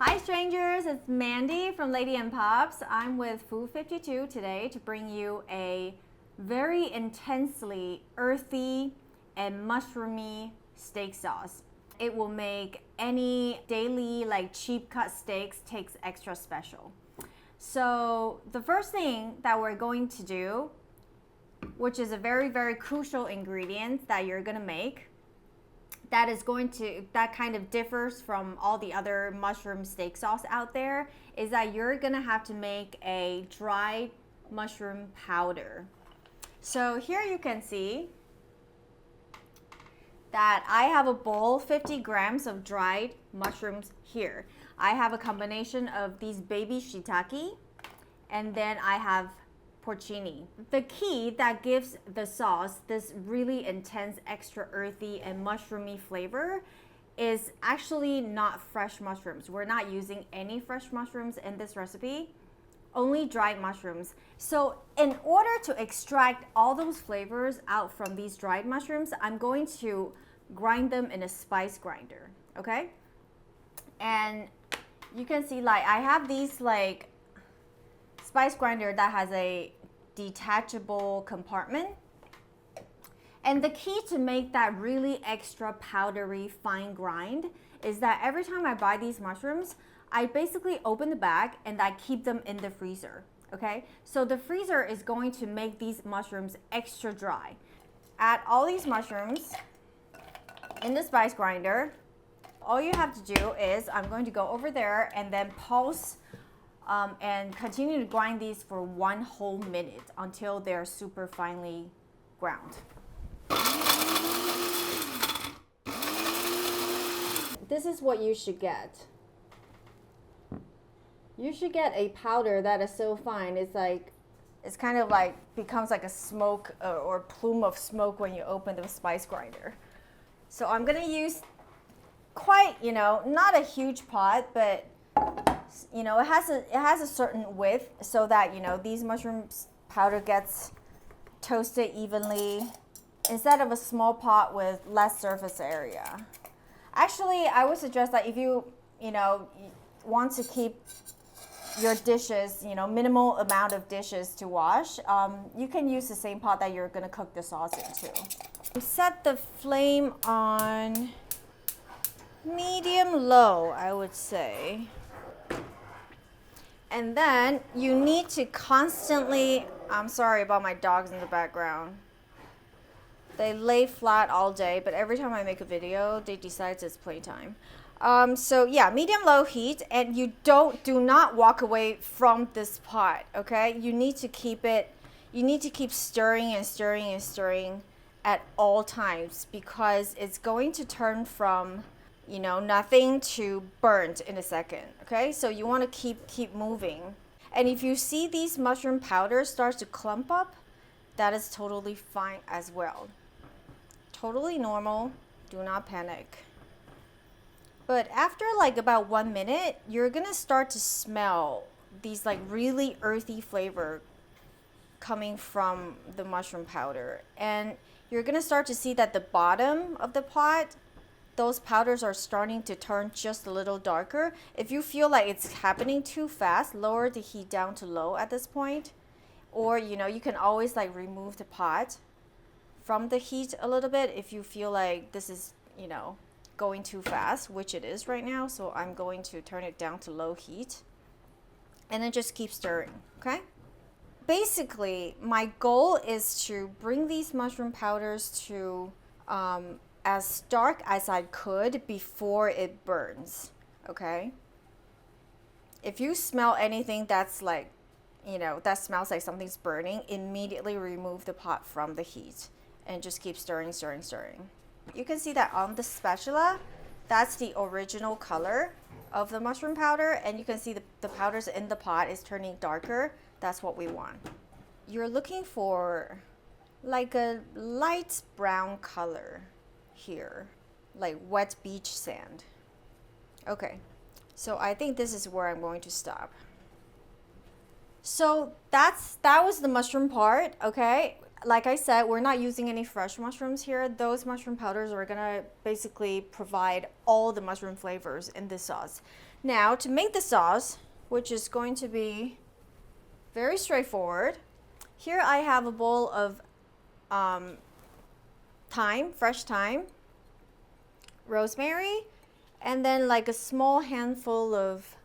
Hi strangers, it's Mandy from Lady and Pops. I'm with Food 52 today to bring you a very intensely earthy and mushroomy steak sauce. It will make any daily cheap cut steaks taste extra special. So the first thing that we're going to do, which is a very crucial ingredient that you're gonna make, that kind of differs from all the other mushroom steak sauce out there, is that you're gonna have to make a dried mushroom powder. So here you can see that I have a bowl, 50 grams of dried mushrooms here. I have a combination of these baby shiitake, and then I have porcini. The key that gives the sauce this really intense, extra earthy and mushroomy flavor is actually not fresh mushrooms. We're not using any fresh mushrooms in this recipe, only dried mushrooms. So in order to extract all those flavors out from these dried mushrooms, I'm going to grind them in a spice grinder, okay? And you can see I have these spice grinder that has a detachable compartment. And the key to make that really extra powdery fine grind is that every time I buy these mushrooms, I basically open the bag and I keep them in the freezer, okay? So the freezer is going to make these mushrooms extra dry. Add all these mushrooms in the spice grinder. All you have to do is I'm going to go over there and then pulse and continue to grind these for 1 whole minute until they're super finely ground. This is what you should get. You should get a powder that is so fine. It's kind of becomes like a smoke or plume of smoke when you open the spice grinder. So I'm gonna use quite, not a huge pot, but it has a certain width so that these mushrooms powder gets toasted evenly instead of a small pot with less surface area. Actually, I would suggest that if you want to keep your dishes, minimal amount of dishes to wash, you can use the same pot that you're gonna cook the sauce into. Set the flame on medium low, I would say. And then you need to constantly, I'm sorry about my dogs in the background. They lay flat all day, but every time I make a video, they decide it's playtime. So yeah, medium low heat, and you do not walk away from this pot, okay? You need to keep stirring and stirring and stirring at all times, because it's going to turn from nothing to burnt in a second, okay? So you want to keep moving. And if you see these mushroom powders start to clump up, that is totally fine as well. Totally normal, do not panic. But after about 1 minute, you're gonna start to smell these really earthy flavor coming from the mushroom powder. And you're gonna start to see that the bottom of the pot, those powders are starting to turn just a little darker. If you feel like it's happening too fast, lower the heat down to low at this point. Or, you can always remove the pot from the heat a little bit if you feel like this is, going too fast, which it is right now. So I'm going to turn it down to low heat. And then just keep stirring, okay? Basically, my goal is to bring these mushroom powders to as dark as I could before it burns, okay? If you smell anything that's that smells like something's burning, immediately remove the pot from the heat and just keep stirring, stirring, stirring. You can see that on the spatula, that's the original color of the mushroom powder, and you can see the powders in the pot is turning darker. That's what we want. You're looking for a light brown color here, like wet beach sand. Okay, so I think this is where I'm going to stop. So that was the mushroom part, okay? Like I said, we're not using any fresh mushrooms here. Those mushroom powders are gonna basically provide all the mushroom flavors in this sauce. Now to make the sauce, which is going to be very straightforward, here I have a bowl of thyme, fresh thyme, rosemary, and then like a small handful of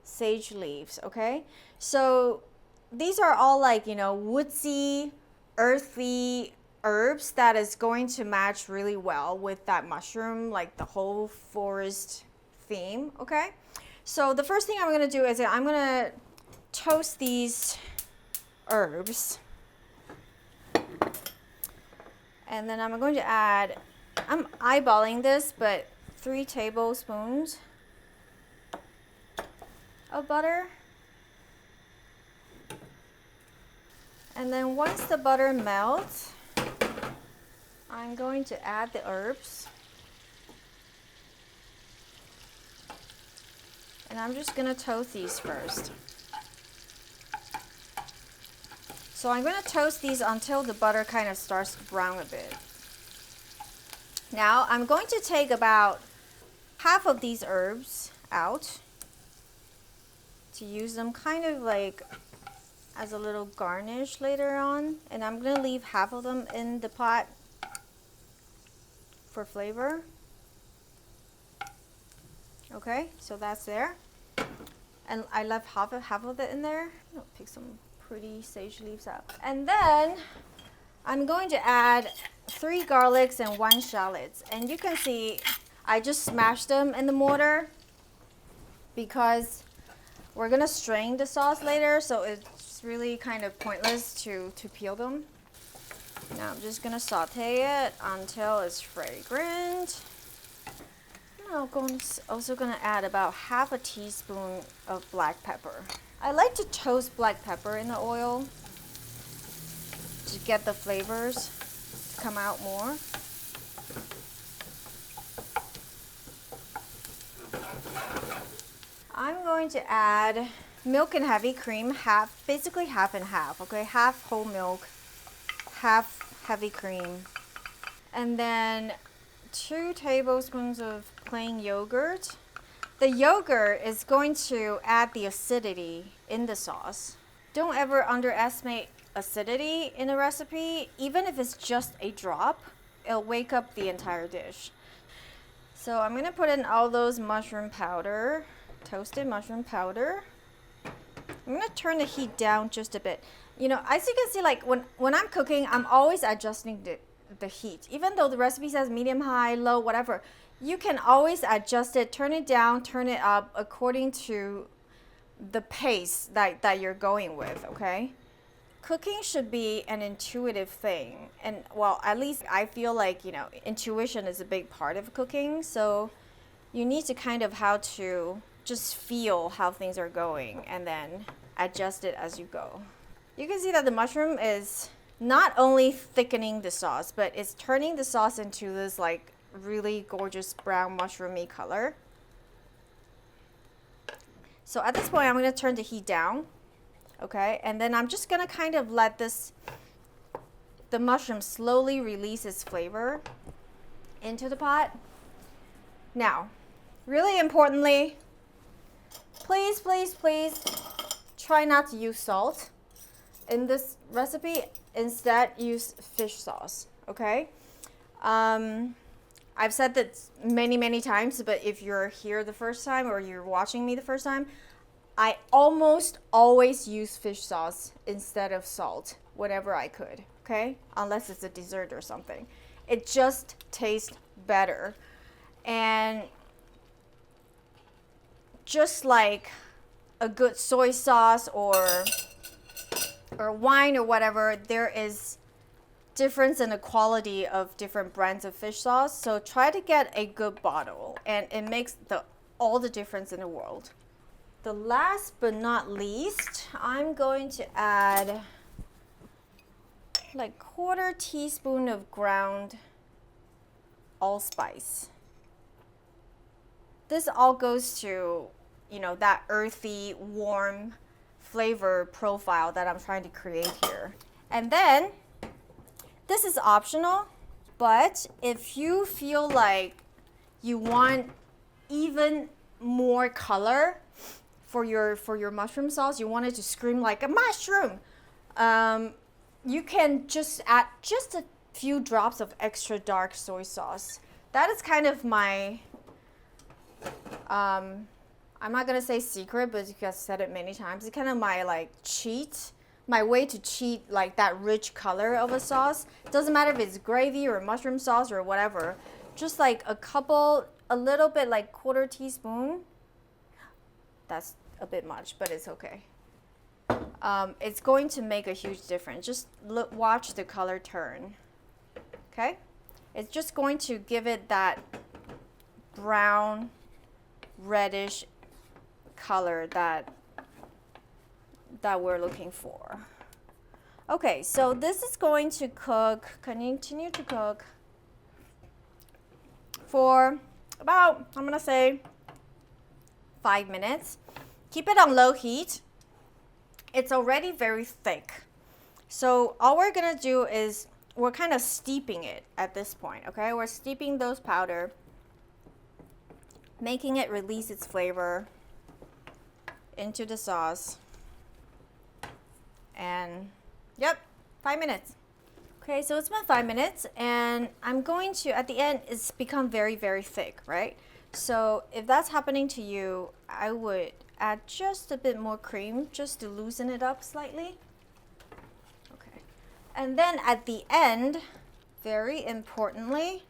sage leaves, okay? So these are all like, you know, woodsy, earthy herbs that is going to match really well with that mushroom, like the whole forest theme, okay? So the first thing I'm gonna do is I'm gonna toast these herbs. And then I'm going to add, I'm eyeballing this, but 3 tablespoons of butter. And then once the butter melts, I'm going to add the herbs. And I'm just gonna toast these first. So I'm gonna toast these until the butter kind of starts to brown a bit. Now I'm going to take about half of these herbs out to use them kind of like as a little garnish later on. And I'm gonna leave half of them in the pot for flavor. Okay, so that's there. And I left half of it in there. I'll pick some pretty sage leaves out. And then I'm going to add 3 garlics and 1 shallots. And you can see I just smashed them in the mortar because we're gonna strain the sauce later, so it's really kind of pointless to peel them. Now I'm just gonna saute it until it's fragrant. I'm also gonna add about half a teaspoon of black pepper. I like to toast black pepper in the oil to get the flavors to come out more. I'm going to add milk and heavy cream, basically half and half, okay? Half whole milk, half heavy cream. And then 2 tablespoons of plain yogurt. The yogurt is going to add the acidity in the sauce. Don't ever underestimate acidity in a recipe. Even if it's just a drop, it'll wake up the entire dish. So I'm gonna put in all those mushroom powder, toasted mushroom powder. I'm gonna turn the heat down just a bit. You know, as you can see, like when I'm cooking, I'm always adjusting the heat. Even though the recipe says medium, high, low, whatever, you can always adjust it, turn it down, turn it up according to the pace that you're going with, okay? Cooking should be an intuitive thing. And well, at least I feel like, you know, intuition is a big part of cooking. So you need to kind of how to just feel how things are going and then adjust it as you go. You can see that the mushroom is not only thickening the sauce, but it's turning the sauce into this like really gorgeous brown mushroomy color. So at this point, I'm going to turn the heat down, okay? And then I'm just going to kind of let the mushroom slowly release its flavor into the pot. Now, really importantly, please, please, please try not to use salt in this recipe. Instead, use fish sauce, okay? I've said that many, many times, but if you're here the first time or you're watching me the first time, I almost always use fish sauce instead of salt whenever I could, okay? Unless it's a dessert or something. It just tastes better. And just like a good soy sauce or wine or whatever, there is difference in the quality of different brands of fish sauce. So try to get a good bottle, and it makes all the difference in the world. The last but not least, I'm going to add like 1/4 teaspoon of ground allspice. This all goes to, you know, that earthy, warm flavor profile that I'm trying to create here. And then this is optional, but if you feel like you want even more color for your mushroom sauce, you want it to scream like a mushroom, you can just add just a few drops of extra dark soy sauce. That is kind of my I'm not gonna say secret, but you guys said it many times. It's kind of my like my way to cheat like that rich color of a sauce. It doesn't matter if it's gravy or mushroom sauce or whatever. Just like a little bit, like 1/4 teaspoon. That's a bit much, but it's okay. It's going to make a huge difference. Just watch the color turn. Okay? It's just going to give it that brown, reddish color that we're looking for. Okay, so this is going to continue to cook for about, I'm gonna say 5 minutes. Keep it on low heat. It's already very thick. So all we're gonna do is we're kind of steeping it at this point, okay? We're steeping those powder, making it release its flavor into the sauce. And yep, 5 minutes. Okay, so it's been 5 minutes, and I'm going to, at the end, it's become very, very thick, right? So if that's happening to you, I would add just a bit more cream just to loosen it up slightly. Okay, and then at the end, very importantly,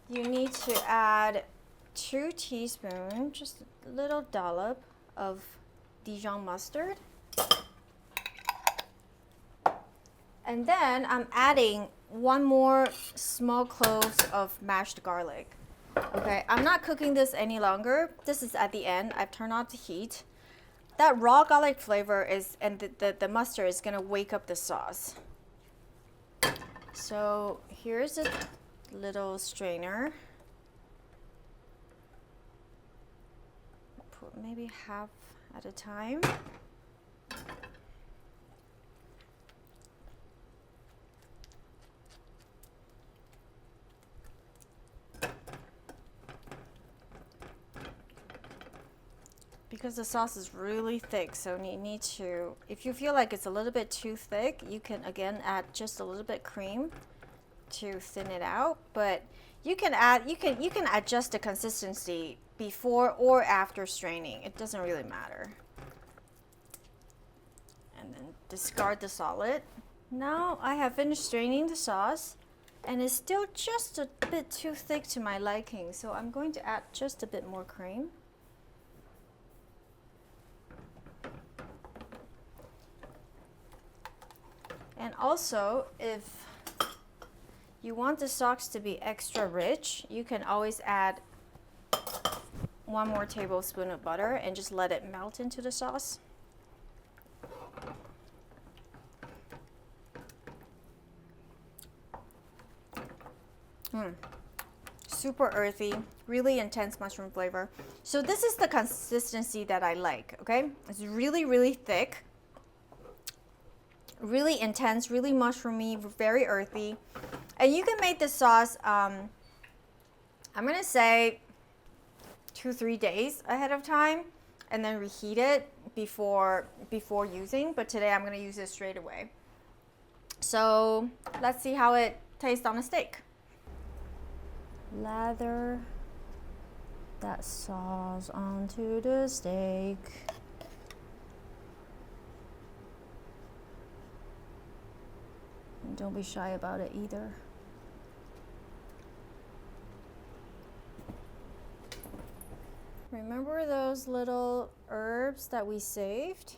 you need to add 2 teaspoons, just a little dollop of Dijon mustard. And then I'm adding 1 more small cloves of mashed garlic. Okay, I'm not cooking this any longer. This is at the end. I've turned off the heat. That raw garlic flavor and the mustard is gonna wake up the sauce. So here's a little strainer. Put maybe half at a time. Because the sauce is really thick, so you need to, if you feel like it's a little bit too thick, you can again add just a little bit cream to thin it out. But you can adjust the consistency before or after straining. It doesn't really matter. And then discard the solid. Now I have finished straining the sauce, and it's still just a bit too thick to my liking, so I'm going to add just a bit more cream. And also, if you want the sauce to be extra rich, you can always add 1 more tablespoon of butter and just let it melt into the sauce. Super earthy, really intense mushroom flavor. So this is the consistency that I like, okay? It's really, really thick. Really intense, really mushroomy, very earthy. And you can make this sauce, I'm gonna say 2-3 days ahead of time, and then reheat it before using. But today I'm gonna use it straight away. So let's see how it tastes on a steak. Lather that sauce onto the steak. Don't be shy about it either. Remember those little herbs that we saved?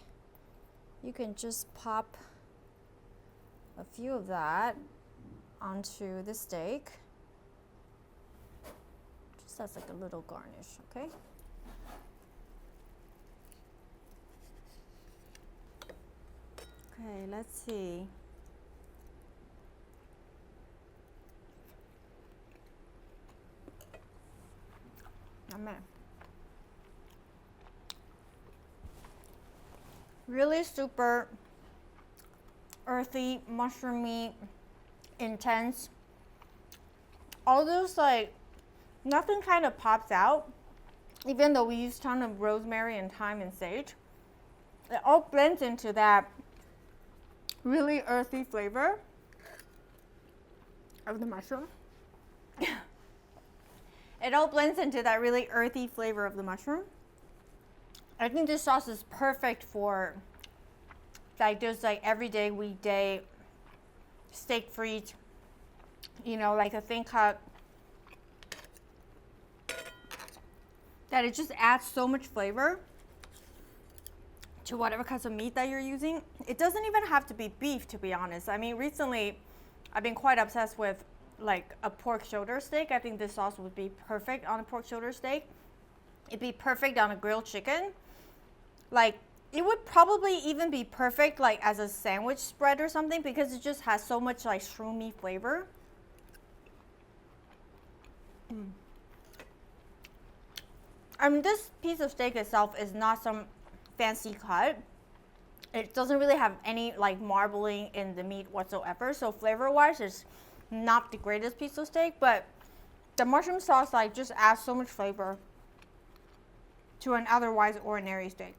You can just pop a few of that onto the steak. Just as like a little garnish, okay? Okay, let's see. Amen. Really super earthy, mushroomy, intense. All those, like, nothing kind of pops out. even though we use a ton of rosemary and thyme and sage, it all blends into that really earthy flavor of the mushroom. It all blends into that really earthy flavor of the mushroom. I think this sauce is perfect for like just like everyday, weekday steak frites, you know, like a thin cut. That it just adds so much flavor to whatever kinds of meat that you're using. It doesn't even have to be beef, to be honest. I mean, recently I've been quite obsessed with like a pork shoulder steak. I think this sauce would be perfect on a pork shoulder steak. It'd be perfect on a grilled chicken. Like, it would probably even be perfect like as a sandwich spread or something, because it just has so much like shroomy flavor. I mean, this piece of steak itself is not some fancy cut. It doesn't really have any like marbling in the meat whatsoever. So flavor wise, it's not the greatest piece of steak, but the mushroom sauce like just adds so much flavor to an otherwise ordinary steak.